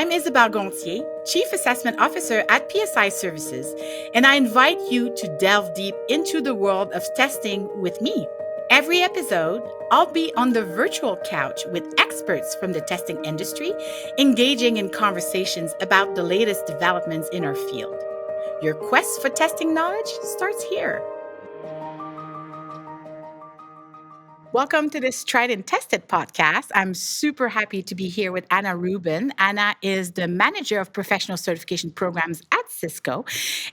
I'm Isabelle Gonthier, Chief Assessment Officer at PSI Services, and I invite you to delve deep into the world of testing with me. Every episode, I'll be on the virtual couch with experts from the testing industry, engaging in conversations about the latest developments in our field. Your quest for testing knowledge starts here. Welcome to this Tried and Tested podcast. I'm super happy to be here with Anna Rubin. Anna is the manager of professional certification programs at Cisco.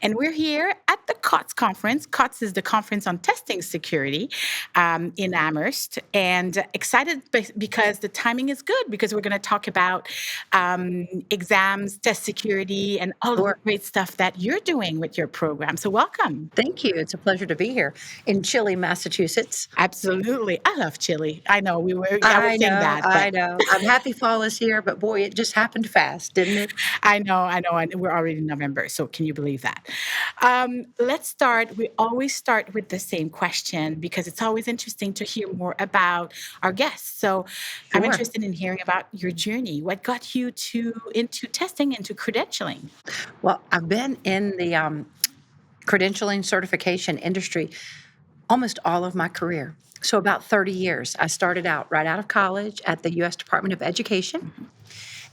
And we're here at the COTS conference. COTS is the conference on testing security in Amherst. And excited because the timing is good because we're going to talk about exams, test security, and all of the great stuff that you're doing with your program. So welcome. Thank you. It's a pleasure to be here in chilly Massachusetts. Absolutely. I love chili. I know I was saying that. I know. I'm happy fall is here, but boy, it just happened fast, didn't it? I know. And we're already in November. So can you believe that? Let's start. We always start with the same question because it's always interesting to hear more about our guests. So I'm Sure. interested in hearing about your journey. What got you into testing, into credentialing? Well, I've been in the credentialing certification industry almost all of my career. So about 30 years. I started out right out of college at the U.S. Department of Education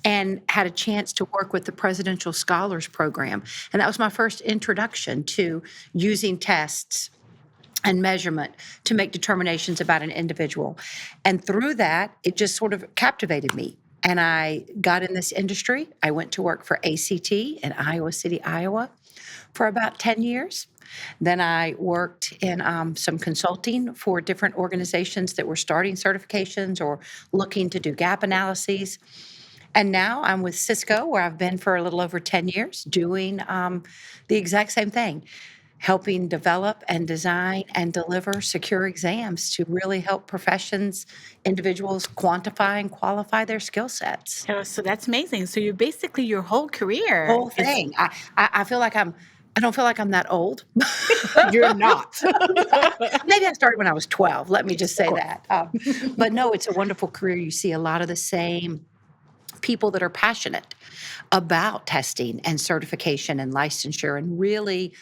and had a chance to work with the Presidential Scholars Program. And that was my first introduction to using tests and measurement to make determinations about an individual. And through that, it just sort of captivated me. And I got in this industry. I went to work for ACT in Iowa City, Iowa for about 10 years. Then I worked in some consulting for different organizations that were starting certifications or looking to do gap analyses. And now I'm with Cisco, where I've been for a little over 10 years, doing the exact same thing, helping develop and design and deliver secure exams to really help professions, individuals quantify and qualify their skill sets. So that's amazing. So you're basically your whole career Whole thing. I feel like I don't feel like I'm that old. You're not. Maybe I started when I was 12. Let me just say that. But no, it's a wonderful career. You see a lot of the same people that are passionate about testing and certification and licensure and really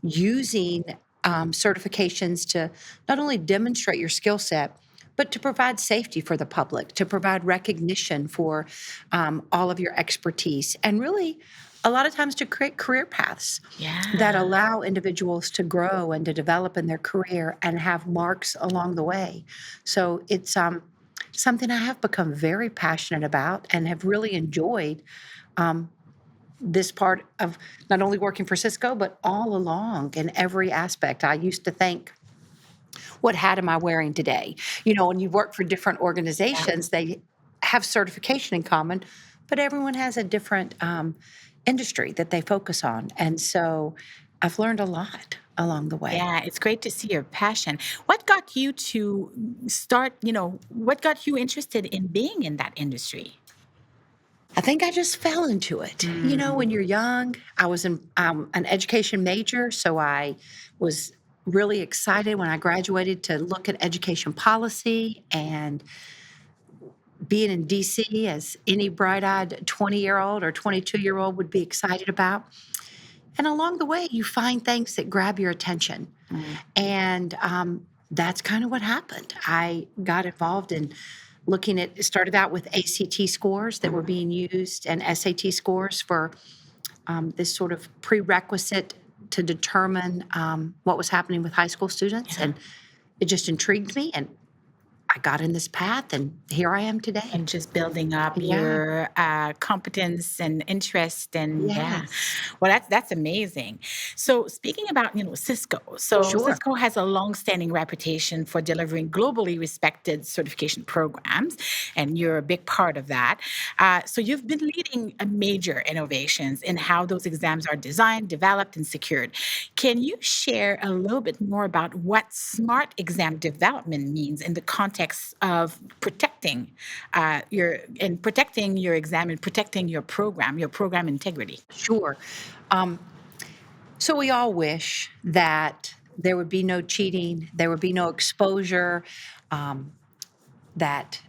using certifications to not only demonstrate your skill set, but to provide safety for the public, to provide recognition for all of your expertise, and really a lot of times to create career paths that Yeah. allow individuals to grow and to develop in their career and have marks along the way. So it's something I have become very passionate about and have really enjoyed this part of not only working for Cisco, but all along in every aspect. I used to think, what hat am I wearing today? You know, when you work for different organizations, they have certification in common, but everyone has a different industry that they focus on. And so I've learned a lot along the way. Yeah, it's great to see your passion. What got you to start, what got you interested in being in that industry? I think I just fell into it. You know, when you're young, I was an education major, so I was really excited when I graduated to look at education policy and being in DC as any bright-eyed 20-year-old or 22-year-old would be excited about. And along the way, you find things that grab your attention. And that's kind of what happened. I got involved in looking at, started out with ACT scores that were being used and SAT scores for this sort of prerequisite to determine what was happening with high school students. And it just intrigued me. And I got in this path, and here I am today. And just building up Yeah. your competence and interest, and Yes. well, that's amazing. So speaking about Cisco, so Sure. Cisco has a long-standing reputation for delivering globally respected certification programs, and you're a big part of that. So you've been leading major innovations in how those exams are designed, developed, and secured. Can you share a little bit more about what smart exam development means in the context of protecting your exam and protecting your program integrity? Sure. So we all wish that there would be no cheating, there would be no exposure, that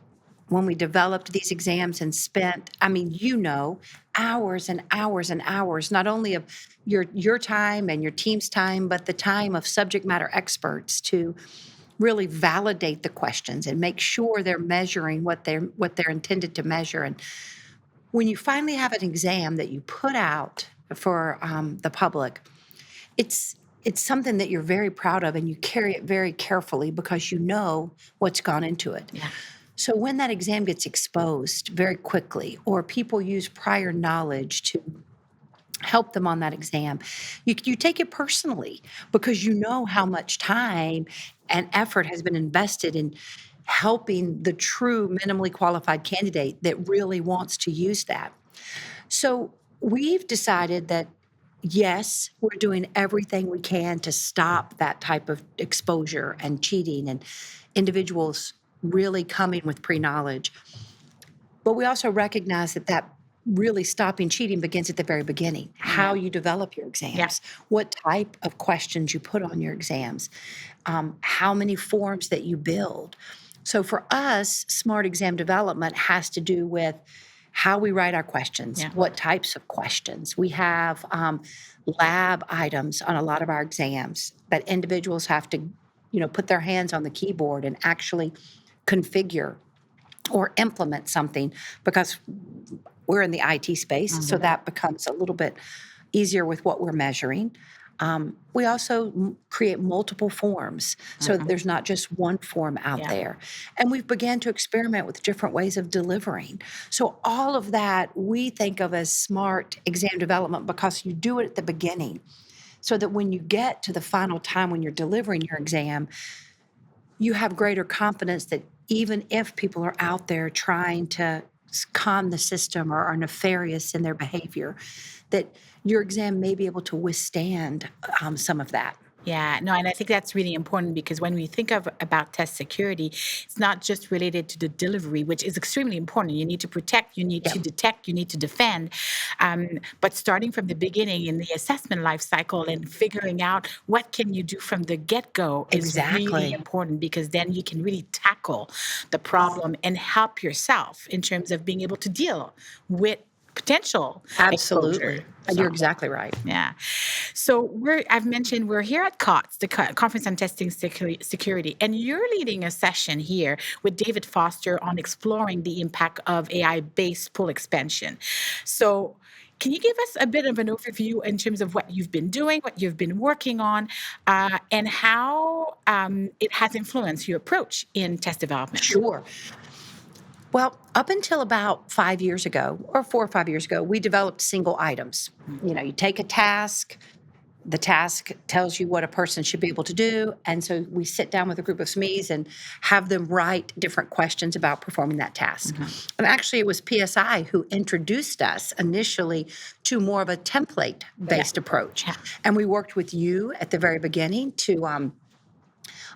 when we developed these exams and spent, hours and hours and hours, not only of your time and your team's time, but the time of subject matter experts to really validate the questions and make sure they're measuring what they're intended to measure. And when you finally have an exam that you put out for the public, it's it's something that you're very proud of, and you carry it very carefully because you know what's gone into it. Yeah. So when that exam gets exposed very quickly, or people use prior knowledge to help them on that exam, you take it personally because you know how much time and effort has been invested in helping the true minimally qualified candidate that really wants to use that. So we've decided that yes, we're doing everything we can to stop that type of exposure and cheating and individuals really coming with pre knowledge. But we also recognize that really stopping cheating begins at the very beginning. How Yeah. you develop your Yeah. exams, what type of questions you put on your exams, how many forms that you build. So for us, smart exam development has to do with how we write our questions, Yeah. what types of questions. We have lab items on a lot of our exams that individuals have to, put their hands on the keyboard and actually configure or implement something because we're in the IT space, so Mhm. that becomes a little bit easier with what we're measuring. We also create multiple forms so that Mhm. there's not just one form out Yeah. there. And we've began to experiment with different ways of delivering. So all of that we think of as smart exam development because you do it at the beginning so that when you get to the final time when you're delivering your exam, you have greater confidence that even if people are out there trying to con the system or are nefarious in their behavior, that your exam may be able to withstand some of that. Yeah, no, and I think that's really important because when we think of about test security, it's not just related to the delivery, which is extremely important. You need to protect, you need to Yep, detect, you need to defend. But starting from the beginning in the assessment life cycle and figuring out what can you do from the get-go is really exactly. important because then you can really tackle the problem and help yourself in terms of being able to deal with potential exposure. Absolutely. So, You're exactly right. yeah. So I've mentioned we're here at COTS, the Conference on Testing Security, and you're leading a session here with David Foster on exploring the impact of AI-based pool expansion. So can you give us a bit of an overview in terms of what you've been doing, what you've been working on, and how it has influenced your approach in test development? Sure. Well, up until about 5 years ago, or 4 or 5 years ago, we developed single items. You take a task, the task tells you what a person should be able to do. And so we sit down with a group of SMEs and have them write different questions about performing that task. Mhm. And actually, it was PSI who introduced us initially to more of a template Yeah. based approach. Yeah. And we worked with you at the very beginning to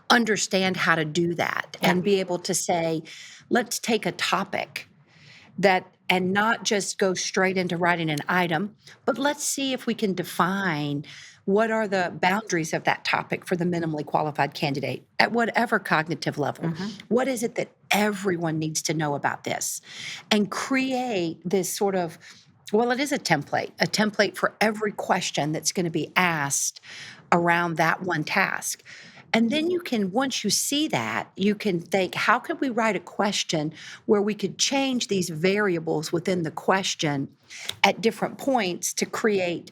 understand how to do that Yeah. and be able to say, let's take a topic that and not just go straight into writing an item, but let's see if we can define what are the boundaries of that topic for the minimally qualified candidate at whatever cognitive level. Mhm. What is it that everyone needs to know about this? And create this sort of, well, it is a template for every question that's going to be asked around that one task. And then you can, once you see that, you can think, how could we write a question where we could change these variables within the question at different points to create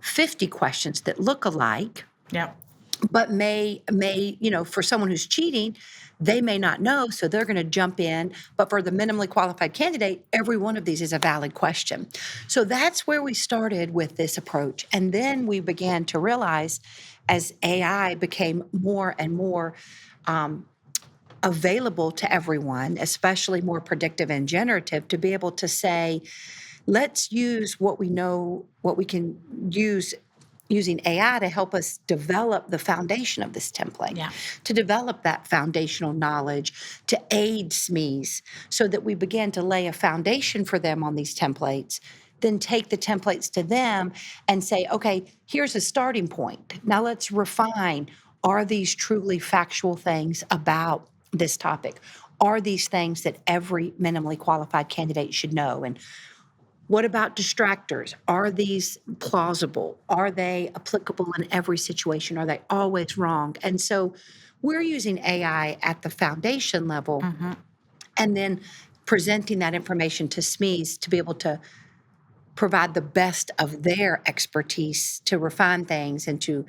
50 questions that look alike, Yeah. but for someone who's cheating, they may not know, so they're going to jump in. But for the minimally qualified candidate, every one of these is a valid question. So that's where we started with this approach. And then we began to realize as AI became more and more available to everyone, especially more predictive and generative, to be able to say, let's use what we know, what we can use using AI to help us develop the foundation of this template, Yeah. to develop that foundational knowledge, to aid SMEs so that we begin to lay a foundation for them on these templates, then take the templates to them and say, okay, here's a starting point. Now let's refine. Are these truly factual things about this topic? are these things that every minimally qualified candidate should know? And what about distractors? Are these plausible? Are they applicable in every situation? Are they always wrong? And so we're using AI at the foundation level Mm-hmm. and then presenting that information to SMEs to be able to provide the best of their expertise to refine things and to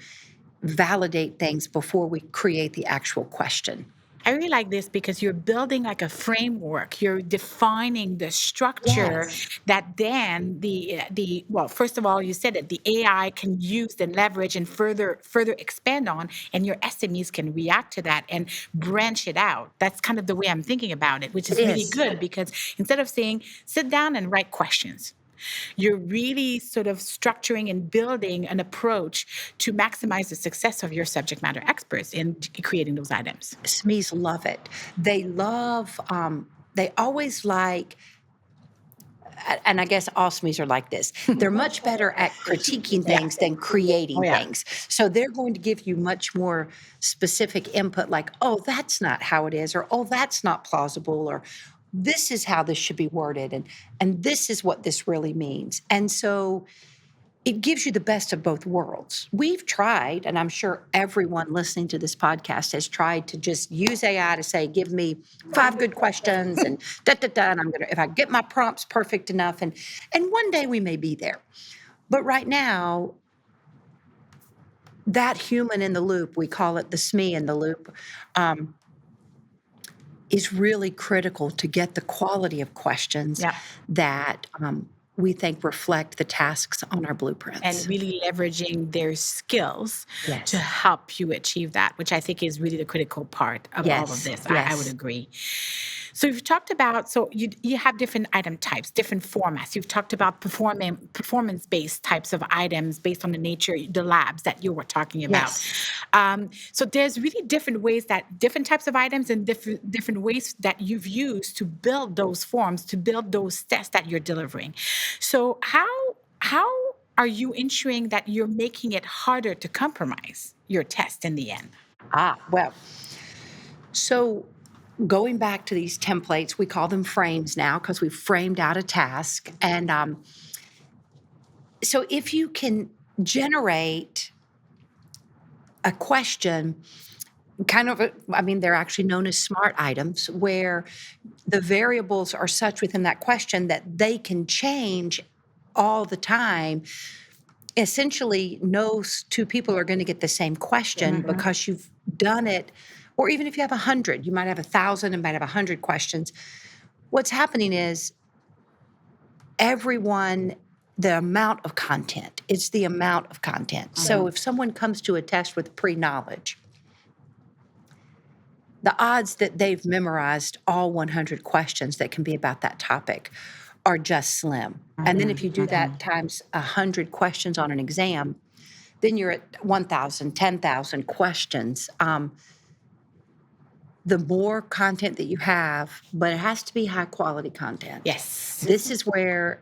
validate things before we create the actual question. I really like this because you're building like a framework. You're defining the structure Yes. that then the well, first of all, you said that the AI can use and leverage and further expand on, and your SMEs can react to that and branch it out. That's kind of the way I'm thinking about it, which It is really is. good because instead of saying sit down and write questions, you're really sort of structuring and building an approach to maximize the success of your subject matter experts in creating those items. SMEs love it. They love, they always like, and I guess all SMEs are like this. They're much better at critiquing Yeah. things than Oh, creating yeah. things. So they're going to give you much more specific input, like, oh, that's not how it is, or oh, that's not plausible, or this is how this should be worded, and this is what this really means. And so it gives you the best of both worlds. We've tried, and I'm sure everyone listening to this podcast has tried to just use AI to say, give me 5 good questions and da da da, and I'm gonna if I get my prompts perfect enough, and one day we may be there. But right now, that human in the loop, we call it the SME in the loop, um, is really critical to get the quality of questions Yeah. that we think reflect the tasks on our And blueprints. really leveraging their skills to Yes. help you achieve that, which I think is really the critical part of all of Yes. this. I would Yes. agree. So you've talked about, so you have different item types, different formats. You've talked about performance-based types of items based on the nature, the labs that you were talking about. Yes. So there's really different types of items and different ways that you've used to build those forms, to build those tests that you're delivering. So how are you ensuring that you're making it harder to compromise your test in the end? Well, so going back to these templates, we call them frames now because we've framed out a task. And so if you can generate a question, they're actually known as smart items, where the variables are such within that question that they can change all the time. Essentially, no two people are going to get the same question Mhm. because you've done it. Or even if you have 100, you might have 1,000 and might have 100 questions. What's happening is everyone, the amount of content, it's the amount of content. So if someone comes to a test with pre-knowledge, the odds that they've memorized all 100 questions that can be about that topic are just slim. And then if you do that times 100 questions on an exam, then you're at 1,000, 10,000 questions. The more content that you have, but it has to be high quality content. Yes. This is where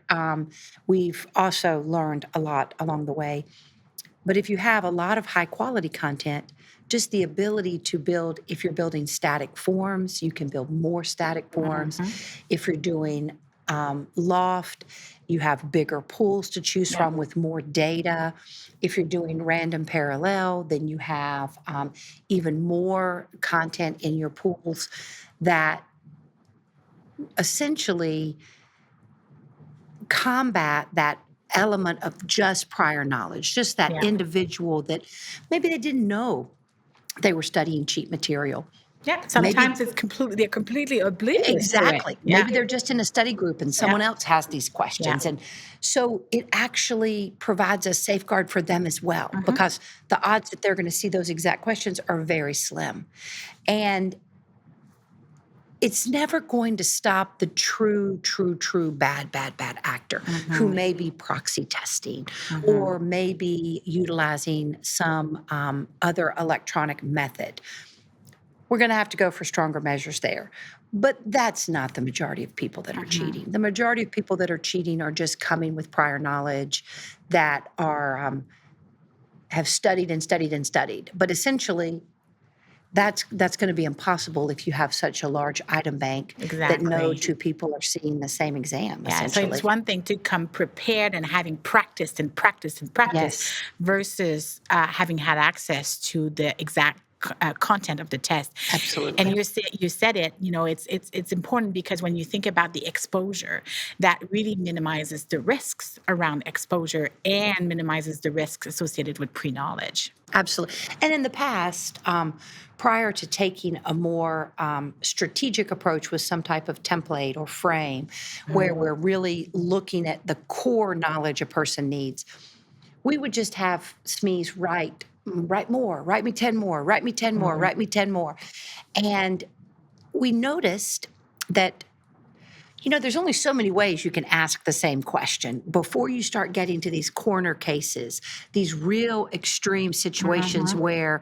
we've also learned a lot along the way. But if you have a lot of high quality content, just the ability to build, if you're building static forms, you can build more static forms. If you're doing loft, you have bigger pools to choose Yeah. from with more data. If you're doing random parallel, then you have even more content in your pools that essentially combat that element of just prior knowledge, just that Yeah. individual that maybe they didn't know they were studying cheap material. Yeah. Maybe Sometimes they're completely oblivious to it. exactly. Yeah. Maybe they're just in a study group and Yeah. someone else has these Yeah. questions. And so it actually provides a safeguard for them as well, Mhm. because the odds that they're going to see those exact questions are very slim. And it's never going to stop the true bad actor who may be proxy testing or maybe utilizing some other electronic method. We're going to have to go for stronger measures there. But that's not the majority of people that are cheating. The majority of people that are cheating are just coming with prior knowledge that are have studied and studied and studied. But essentially, that's going to be impossible if you have such a large item bank that no Exactly. two people are seeing the same exam, Yeah, so it's essentially. one thing to come prepared and having practiced and practiced and practiced Yes, versus having had access to the exact content of the test. And absolutely. you said it, it's important because when you think about the exposure, that really minimizes the risks around exposure and minimizes the risks associated with pre-knowledge. Absolutely. And in the past, prior to taking a more strategic approach with some type of template or frame, where we're really looking at the core knowledge a person needs, we would just have SMEs write more, write me 10 more, write me 10 more, Mhm. write me 10 more. And we noticed that there's only so many ways you can ask the same question before you start getting to these corner cases, these real extreme situations Mhm. where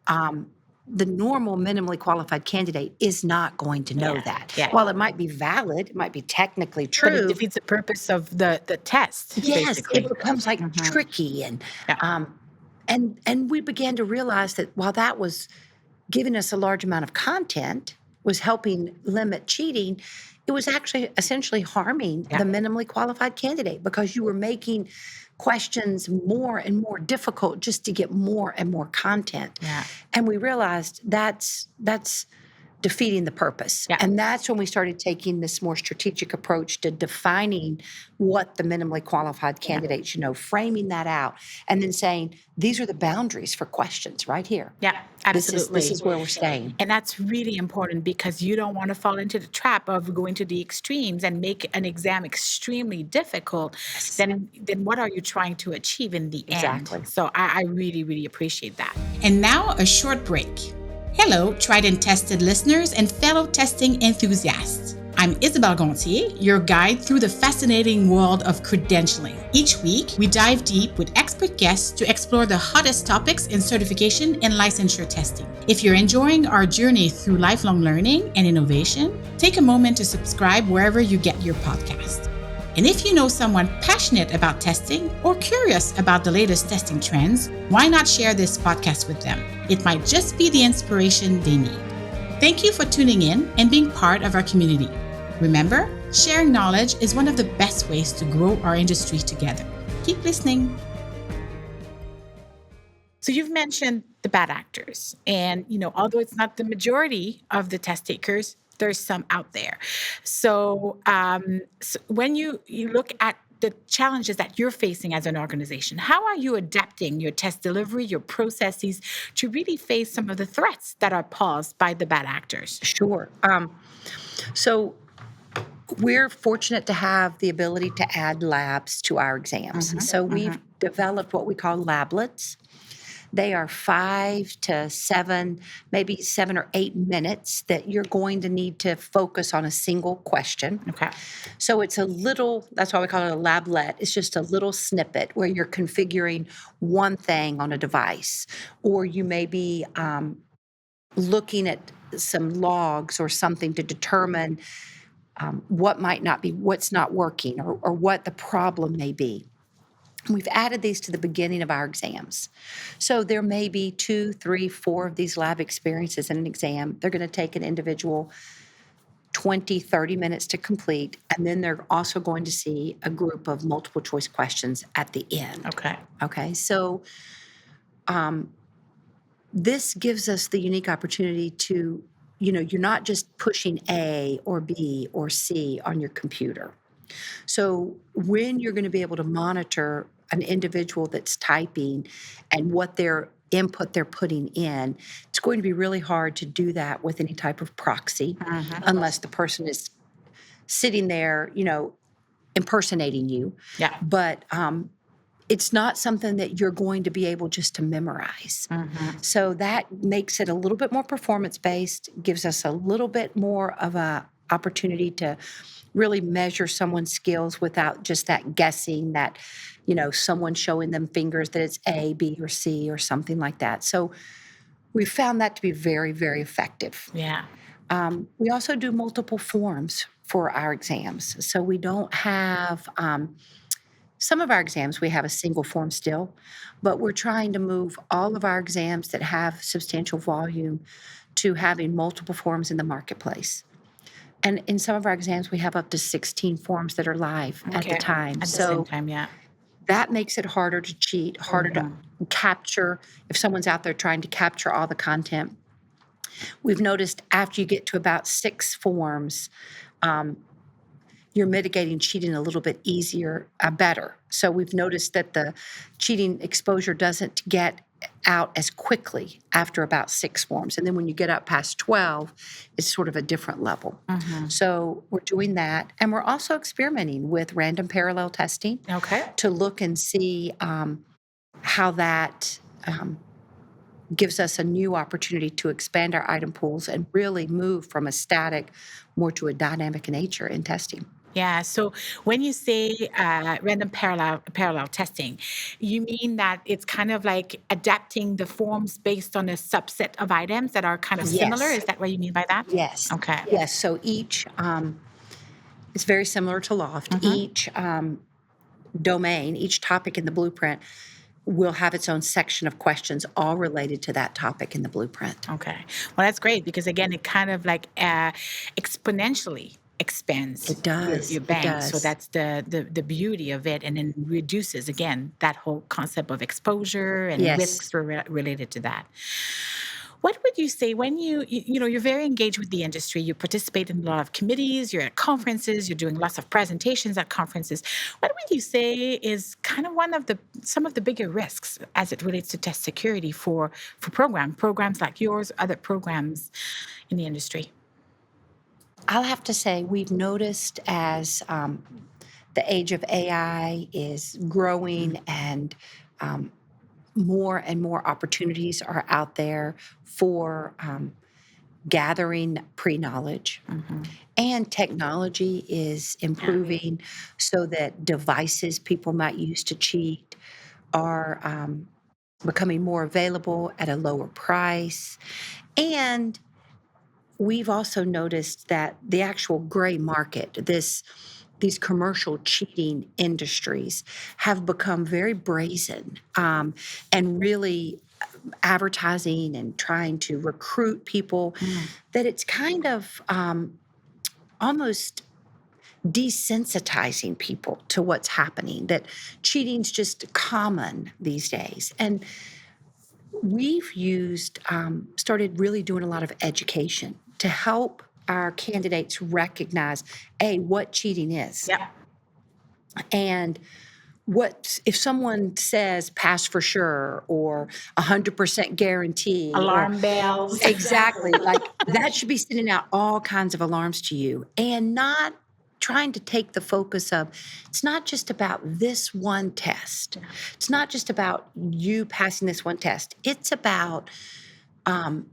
um, the normal minimally qualified candidate is not going to know Yeah, that. yeah. While it might be valid, it might be technically But it true. defeats the purpose of the test, Yes, it basically. becomes like Mhm. tricky, and Yeah. um, and we began to realize that while that was giving us a large amount of content, was helping limit cheating, it was actually essentially harming Yeah. the minimally qualified candidate because you were making questions more and more difficult just to get more and more content. Yeah. And we realized that's defeating the purpose. Yeah. And that's when we started taking this more strategic approach to defining what the minimally qualified Yeah. candidate should know, framing that out, and then saying, these are the boundaries for questions right here. Yeah, This absolutely. is where we're staying. And that's really important because you don't want to fall into the trap of going to the extremes and make an exam extremely difficult. Yes, Then what are you trying to achieve in the end? exactly. So I really, really appreciate that. And now a short break. Hello, tried and tested listeners and fellow testing enthusiasts. I'm Isabelle Gonthier, your guide through the fascinating world of credentialing. Each week, we dive deep with expert guests to explore the hottest topics in certification and licensure testing. If you're enjoying our journey through lifelong learning and innovation, take a moment to subscribe wherever you get your podcast. And if you know someone passionate about testing or curious about the latest testing trends, why not share this podcast with them? It might just be the inspiration they need. Thank you for tuning in and being part of our community. Remember, sharing knowledge is one of the best ways to grow our industry together. Keep listening. So you've mentioned the bad actors, and although it's not the majority of the test takers, there's some out there. So when you look at the challenges that you're facing as an organization, how are you adapting your test delivery, your processes to really face some of the threats that are posed by the bad actors? Sure. So we're fortunate to have the ability to add labs to our exams. Hmm. So we've Hmm. developed what we call lablets. They are 5 to 7, maybe 7 or 8 minutes that you're going to need to focus on a single question. Okay. So it's a little, that's why we call it a lablet. It's just a little snippet where you're configuring one thing on a device, or you may be looking at some logs or something to determine what might not be, what's not working, or what the problem may be. We've added these to the beginning of our exams. So there may be 2, 3, 4 of these lab experiences in an exam. They're going to take an individual 20, 30 minutes to complete. And then they're also going to see a group of multiple choice questions at the end. Okay. Okay. So this gives us the unique opportunity to, you're not just pushing A or B or C on your computer. So when you're going to be able to monitor an individual that's typing and what their input they're putting in, it's going to be really hard to do that with any type of proxy Hmm. unless the person is sitting there, impersonating you. Yeah. But it's not something that you're going to be able just to memorize. Hmm. So that makes it a little bit more performance based, gives us a little bit more of a opportunity to really measure someone's skills without just that guessing that, someone showing them fingers that it's A, B, or C or something like that. So we found that to be very, very effective. Yeah. We also do multiple forms for our exams. So we don't have Some of our exams, we have a single form still, but we're trying to move all of our exams that have substantial volume to having multiple forms in the marketplace. And in some of our exams, we have up to 16 forms that are live at the Okay. time. At the same So time, yeah. that makes it harder to cheat, harder to Mhm. capture if someone's out there trying to capture all the content. We've noticed after you get to about 6 forms, um, you're mitigating cheating a little bit easier, better. So we've noticed that the cheating exposure doesn't get out as quickly after about 6 forms. And then when you get up past 12, it's sort of a different level. Mhm. So we're doing that. And we're also experimenting with random parallel testing Okay. to look and see how that gives us a new opportunity to expand our item pools and really move from a static more to a dynamic nature in testing. Yeah. So when you say random parallel testing, you mean that it's kind of like adapting the forms based on a subset of items that are kind of similar? Yes. Is that what you mean by that? Yes. Okay. Yes. So each, it's very similar to Loft. Hmm. Each domain, each topic in the blueprint will have its own section of questions all related to that topic in the blueprint. Okay. Well, that's great because again, it kind of like exponentially expands It your does. It bank. So does. that's the beauty of it, and then reduces again that whole concept of exposure and Yes. risks related to that. What would you say when you're very engaged with the industry, you participate in a lot of committees, you're at conferences, you're doing lots of presentations at conferences. What would you say is kind of some of the bigger risks as it relates to test security for programs like yours, other programs in the industry? I'll have to say, we've noticed as the age of AI is growing um, more and more opportunities are out there for gathering pre knowledge. Mm-hmm. And technology is improving so that devices people might use to cheat are becoming more available at a lower price. And we've also noticed that the actual gray market, these commercial cheating industries, have become very brazen and really advertising and trying to recruit people Mm. that it's kind of almost desensitizing people to what's happening, that cheating's just common these days. And we've started really doing a lot of education to help our candidates recognize, A, what cheating is. Yep. And what if someone says pass for sure or 100% guarantee or Alarm bells. exactly, like that should be sending out all kinds of alarms to you and not trying to take the focus of it's not just about this one test. It's not just about you passing this one test. It's about um,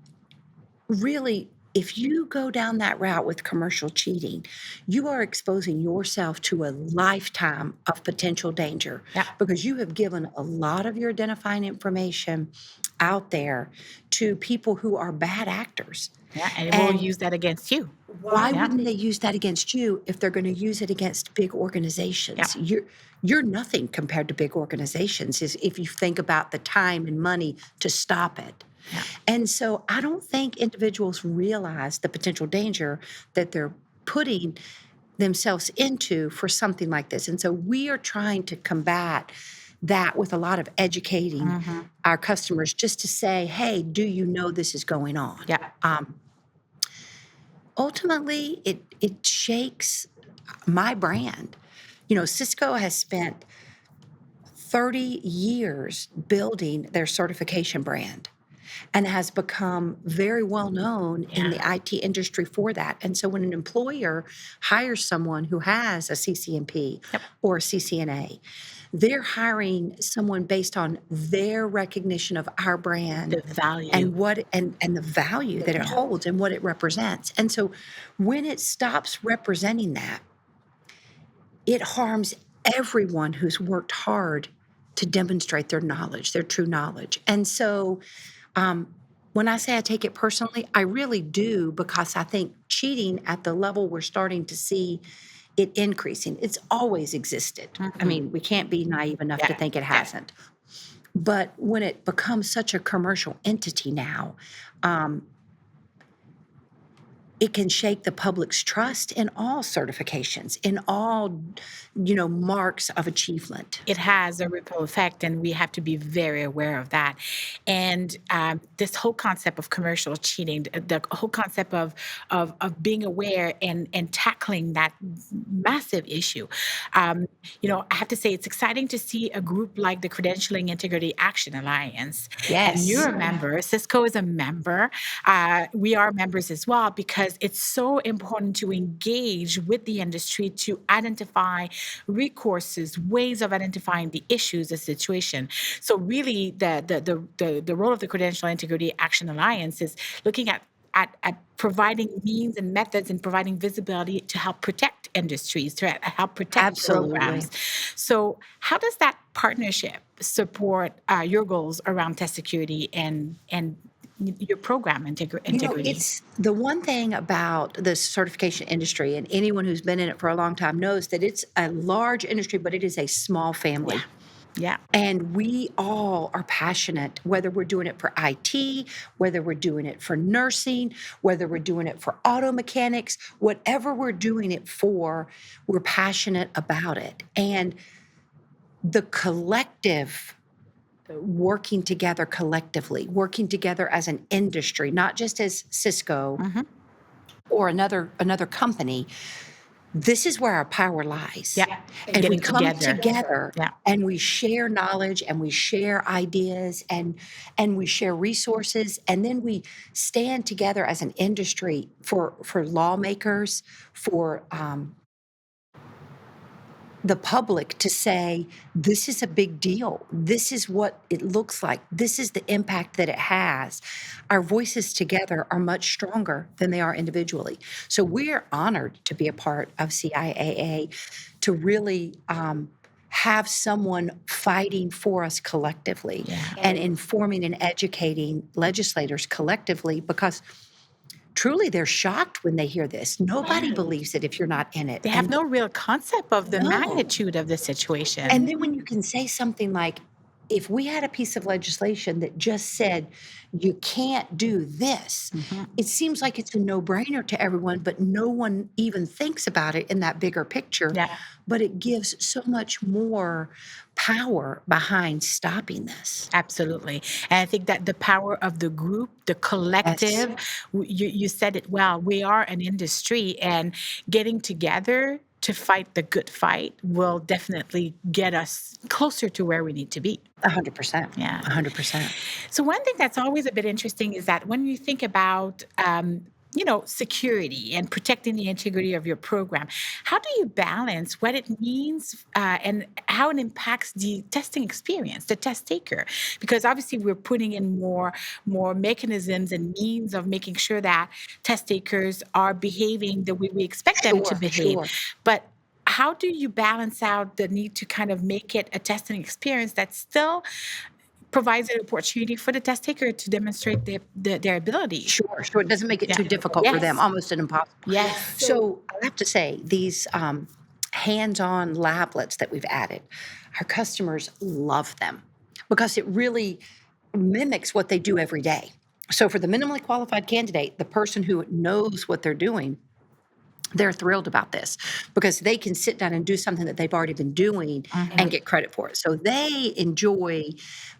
really, if you go down that route with commercial cheating, you are exposing yourself to a lifetime of potential danger Yeah. because you have given a lot of your identifying information out there to people who are bad actors. Yeah. And it will And use that against you. why Yeah. wouldn't they use that against you if they're going to use it against big Yeah. organizations? You're nothing compared to big organizations is if you think about the time and money to stop it. Yeah. And so I don't think individuals realize the potential danger that they're putting themselves into for something like this. And so we are trying to combat that with a lot of educating Hmm. our customers just to say, hey, do you know this is going on? Yeah. Ultimately, it shakes my brand. You know, Cisco has spent 30 years building their certification brand and has become very well known in the Yeah. IT industry for that. And so when an employer hires someone who has a CCNP Yep. or a CCNA, they're hiring someone based on their recognition of our brand The value. and the value that it Yeah. holds and what it represents. And so when it stops representing that, it harms everyone who's worked hard to demonstrate their knowledge, their true knowledge. And so um, when I say I take it personally, I really do because I think cheating at the level we're starting to see it increasing. It's always existed. I mean, we can't be naive enough to Yeah, think it yeah. hasn't. But when it becomes such a commercial entity now, um, it can shake the public's trust in all certifications, in all, marks of achievement. It has a ripple effect, and we have to be very aware of that. And this whole concept of commercial cheating, the whole concept of being aware and tackling that massive issue. I have to say it's exciting to see a group like the Credentialing Integrity Action Alliance, and you're Yes, a member. Cisco is a member. We are members as well because it's so important to engage with the industry to identify recourses, ways of identifying the issues, the situation. So really, the role of the Credential Integrity Action Alliance is looking at providing means and methods and providing visibility to help protect industries, to help protect absolutely. programs. So, how does that partnership support your goals around test security and your program integrity? It's the one thing about the certification industry, and anyone who's been in it for a long time knows that it's a large industry, but it is a small Yeah, family. yeah. And we all are passionate, whether we're doing it for IT, whether we're doing it for nursing, whether we're doing it for auto mechanics, whatever we're doing it for, we're passionate about it. And the collective, working together collectively, working together as an industry, not just as Cisco Hmm. or another company, this is where our power lies. Yeah, And we getting come together. together Yeah. and we share knowledge and we share ideas and we share resources, and then we stand together as an industry for lawmakers, for the public to say, this is a big deal. This is what it looks like. This is the impact that it has. Our voices together are much stronger than they are individually. So we're honored to be a part of CIAA, to really have someone fighting for us collectively Yeah. and informing and educating legislators collectively, because truly they're shocked when they hear this. Nobody believes it if you're not in it. They have And no real concept of the no. magnitude of the situation. And then when you can say something like, if we had a piece of legislation that just said, you can't do this, Mhm. it seems like it's a no brainer to everyone, but no one even thinks about it in that bigger picture. Yeah, But it gives so much more power behind stopping this. absolutely. And I think that the power of the group, the Yes, collective, you said it well. We are an industry, and getting together to fight the good fight will definitely get us closer to where we need to be. 100%. Yeah. 100%. So one thing that's always a bit interesting is that when you think about security and protecting the integrity of your program, how do you balance what it means and how it impacts the testing experience, the test taker? Because obviously we're putting in more mechanisms and means of making sure that test takers are behaving the way we expect them to Sure, behave. sure. But how do you balance out the need to kind of make it a testing experience that still provides an opportunity for the test taker to demonstrate their ability? Sure, sure. It doesn't make it Yeah. too difficult for them, Yes. almost an impossible. Yes. So I have to say, these hands-on lablets that we've added, our customers love them because it really mimics what they do every day. So for the minimally qualified candidate, the person who knows what they're doing, they're thrilled about this because they can sit down and do something that they've already been doing and Mhm. get credit for it. So they enjoy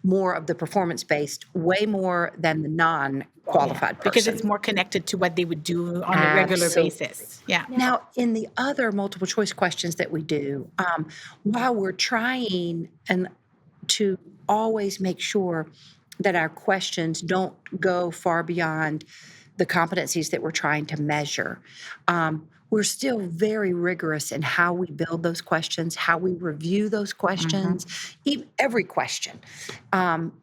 more of the performance based way more than the non Yeah. qualified Because it's person. more connected to what they would do on a regular Absolutely. basis. Yeah. Now, in the other multiple choice questions that we do, while we're trying and to always make sure that our questions don't go far beyond the competencies that we're trying to measure, we're still very rigorous in how we build those questions, how we review those Mhm. questions, every question.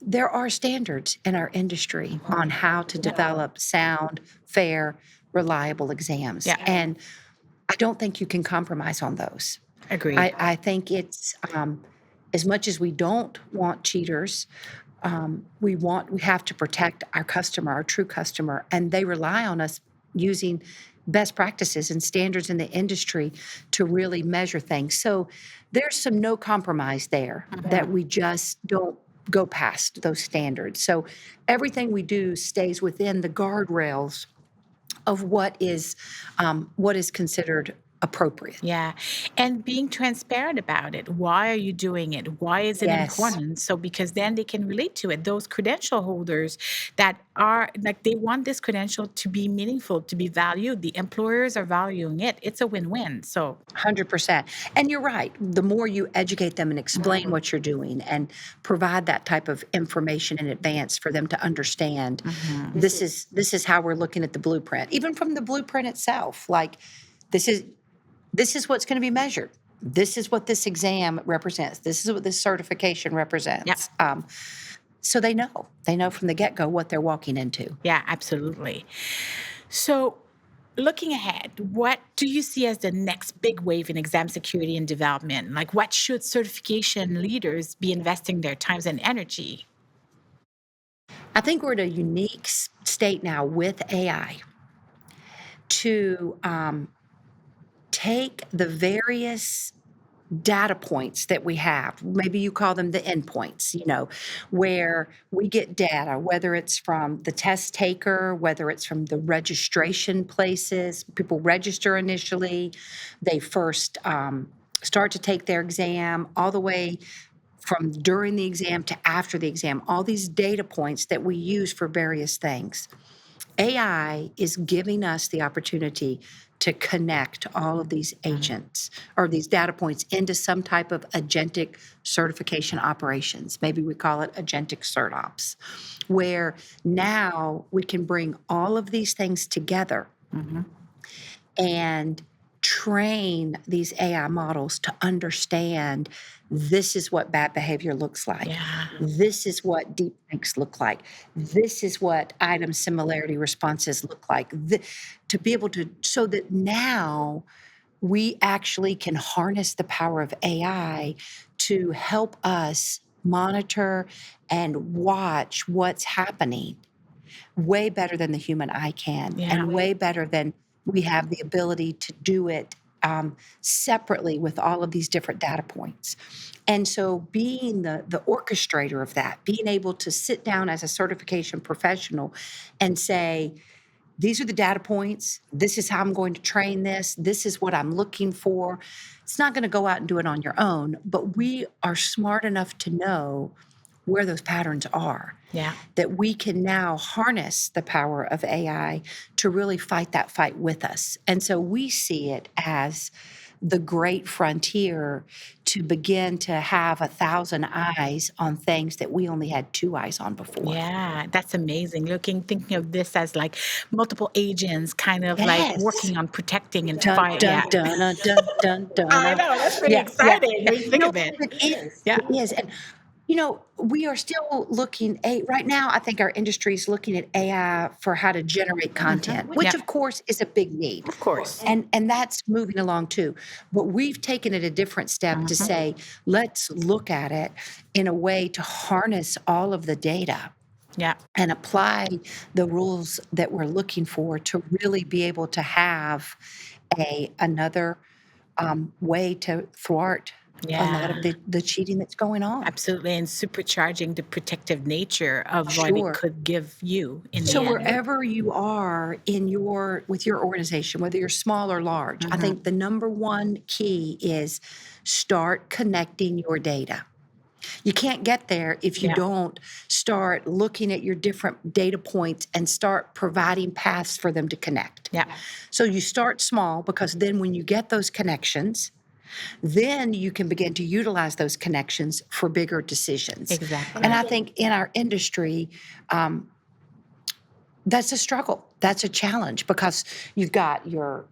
There are standards in our industry on how to develop sound, fair, reliable exams. Yeah. And I don't think you can compromise on those. Agreed. I think it's as much as we don't want cheaters, we have to protect our customer, our true customer, and they rely on us using best practices and standards in the industry to really measure things. So there's some no compromise there that we just don't go past those standards. So everything we do stays within the guardrails of what is considered appropriate. Yeah. And being transparent about it. Why are you doing it? Why is it Yes. important? So, because then they can relate to it. Those credential holders that are like, they want this credential to be meaningful, to be valued. The employers are valuing it. It's a win win. So, 100%. And you're right. The more you educate them and explain what you're doing and provide that type of information in advance for them to understand, this is how we're looking at the blueprint. Even from the blueprint itself, like this is what's going to be measured. This is what this exam represents. This is what this certification represents. So they know from the get-go what they're walking into. yeah, absolutely. So, looking ahead, what do you see as the next big wave in exam security and development? Like, what should certification leaders be investing their times and energy? I think we're at a unique state now with AI to take the various data points that we have. Maybe you call them the endpoints, where we get data, whether it's from the test taker, whether it's from the registration places. People register initially, they first start to take their exam, all the way from during the exam to after the exam, all these data points that we use for various things. AI is giving us the opportunity to connect all of these agents or these data points into some type of agentic certification operations. Maybe we call it agentic CertOps, where now we can bring all of these things together and train these AI models to understand this is what bad behavior looks like. Yeah. This is what deep fakes look like. This is what item similarity responses look like. To be able to, so that now we actually can harness the power of AI to help us monitor and watch what's happening way better than the human eye can, Yeah. and way better than we have the ability to do it separately with all of these different data points. And so being the orchestrator of that, being able to sit down as a certification professional and say, these are the data points. This is how I'm going to train this. This is what I'm looking for. It's not going to go out and do it on your own, but we are smart enough to know where those patterns are. Yeah. That we can now harness the power of AI to really fight that fight with us. And so we see it as the great frontier to begin to have 1,000 eyes on things that we only had 2 eyes on before. Yeah, that's amazing. Thinking of this as like multiple agents kind of like Yes. working on protecting and Dun, fight. dun, Yeah. dun, dun, dun, dun, I dun. know, that's pretty Yeah, yeah, exciting yeah. when you think No, of it. it is. Yeah. It is. And we are still looking at right now. I think our industry is looking at AI for how to generate content, which Yeah. of course is a big need. Of course. And that's moving along too. But we've taken it a different step to say, let's look at it in a way to harness all of the data Yeah. and apply the rules that we're looking for to really be able to have another way to thwart a lot of Yeah. the cheating that's going on. Absolutely. And supercharging the protective nature of what it Sure. could give you in the So end. wherever you are with your organization, whether you're small or large, I think the number one key is start connecting your data. You can't get there if you Yeah. don't start looking at your different data points and start providing paths for them to connect. Yeah. So you start small, because then when you get those connections, then you can begin to utilize those connections for bigger decisions. Exactly. And I think in our industry, that's a struggle. That's a challenge, because you've got your,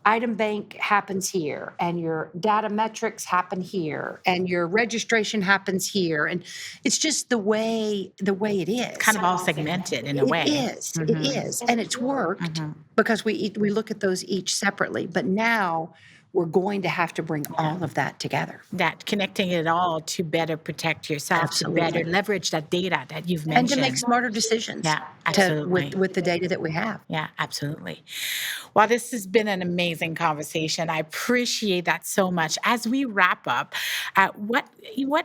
item bank happens here, and your data metrics happen here, and your registration happens here. And it's just the way it is. Kind of all segmented in a way. It is. And it's worked because we look at those each separately. But now we're going to have to bring all of that together. That connecting it all to better protect yourself, to better Absolutely. leverage that data that you've And to make mentioned. smarter decisions Yeah, absolutely. with the data that we have. Yeah, absolutely. Well, this has been an amazing conversation. I appreciate that so much. As we wrap up, what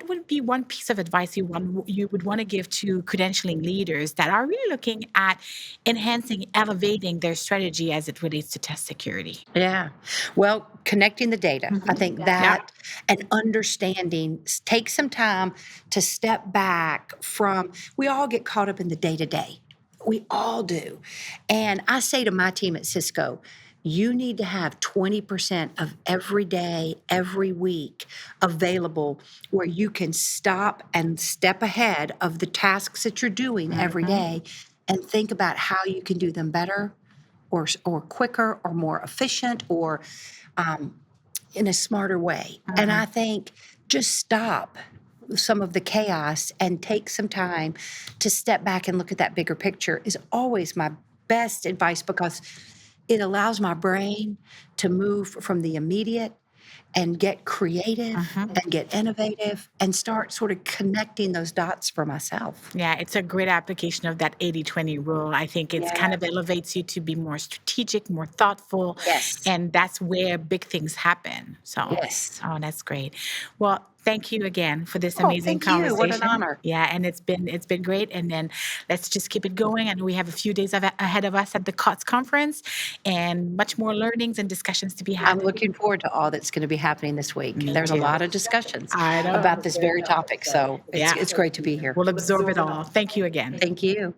would be one piece of advice you would want to give to credentialing leaders that are really looking at enhancing, elevating their strategy as it relates to test security? Yeah. Well, connecting the data, I think Yeah. that and understanding, take some time to step back from, we all get caught up in the day to day. We all do. And I say to my team at Cisco, you need to have 20% of every day, every week available where you can stop and step ahead of the tasks that you're doing every day and think about how you can do them better or quicker or more efficient or in a smarter way. And I think just stop some of the chaos and take some time to step back and look at that bigger picture is always my best advice because it allows my brain to move from the immediate and get creative and get innovative and start sort of connecting those dots for myself. Yeah, it's a great application of that 80-20 rule. I think it's kind of Yes. elevates you to be more strategic, more thoughtful, Yes. and that's where big things happen. So, Yes. oh, that's great. Well, thank you again for this Oh, amazing thank you. What an conversation. honor. Yeah, and it's been great. And then let's just keep it going. I know we have a few days ahead of us at the COTS conference, and much more learnings and discussions to be I'm had. looking forward to all that's going to be happening this week. Me There's a too. lot of discussions I know. about this very topic, so Yeah, it's great to be here. we'll absorb it all. Thank you again. Thank you.